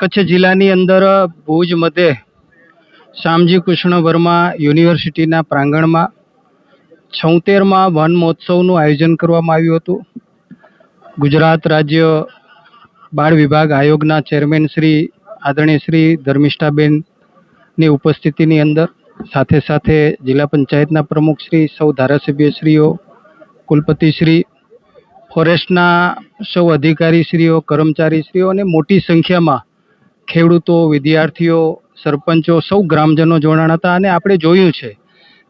કચ્છ જિલ્લાની અંદર ભુજ મધ્યે શ્યામજી કૃષ્ણ વર્મા યુનિવર્સિટીના પ્રાંગણમાં 76મા વન મહોત્સવનું આયોજન કરવામાં આવ્યું હતું. ગુજરાત રાજ્ય બાળ વિભાગ આયોગના ચેરમેન શ્રી આદરણીય શ્રી ધર્મિષ્ઠાબેનની ઉપસ્થિતિની અંદર સાથે સાથે જિલ્લા પંચાયતના પ્રમુખ શ્રી, સૌ ધારાસભ્યશ્રીઓ, કુલપતિશ્રી, ફોરેસ્ટના સૌ અધિકારીશ્રીઓ, કર્મચારીશ્રીઓ અને મોટી સંખ્યામાં ખેડૂતો, વિદ્યાર્થીઓ, સરપંચો, સૌ ગ્રામજનો જોડાણ હતા. અને આપણે જોયું છે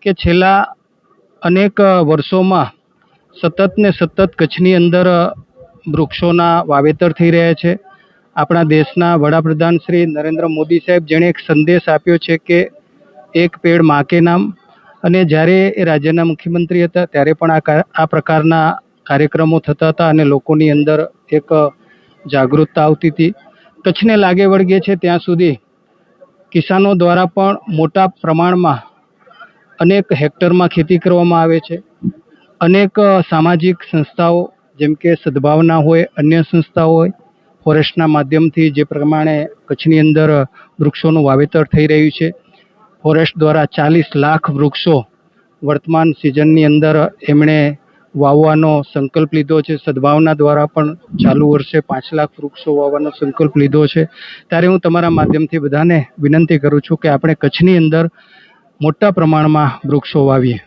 કે છેલ્લા અનેક વર્ષોમાં સતત ને સતત કચ્છની અંદર વૃક્ષોના વાવેતર થઈ રહ્યા છે. આપણા દેશના વડાપ્રધાન શ્રી નરેન્દ્ર મોદી સાહેબ જેણે એક સંદેશ આપ્યો છે કે એક પેડ માં કે નામ, અને જ્યારે એ રાજ્યના મુખ્યમંત્રી હતા ત્યારે પણ આ પ્રકારના કાર્યક્રમો થતા હતા અને લોકોની અંદર એક જાગૃતતા આવતી હતી. કચ્છને લાગે વળગે છે ત્યાં સુધી કિસાનો દ્વારા પણ મોટા પ્રમાણમાં અનેક હેક્ટરમાં ખેતી કરવામાં આવે છે. અનેક સામાજિક સંસ્થાઓ જેમ કે સદભાવના હોય, અન્ય સંસ્થાઓ હોય, ફોરેસ્ટના માધ્યમથી જે પ્રમાણે કચ્છની અંદર વૃક્ષોનું વાવેતર થઈ રહ્યું છે. ફોરેસ્ટ દ્વારા 40 લાખ વૃક્ષો વર્તમાન સિઝનની અંદર એમણે વાવવાનો સંકલ્પ લીધો છે. સદભાવના દ્વારા પણ ચાલુ વર્ષે 5 લાખ વૃક્ષો વાવવાનો સંકલ્પ લીધો છે. ત્યારે હું તમારા માધ્યમથી બધાને વિનંતી કરું છું કે આપણે કચ્છની અંદર મોટા પ્રમાણમાં વૃક્ષો વાવીએ.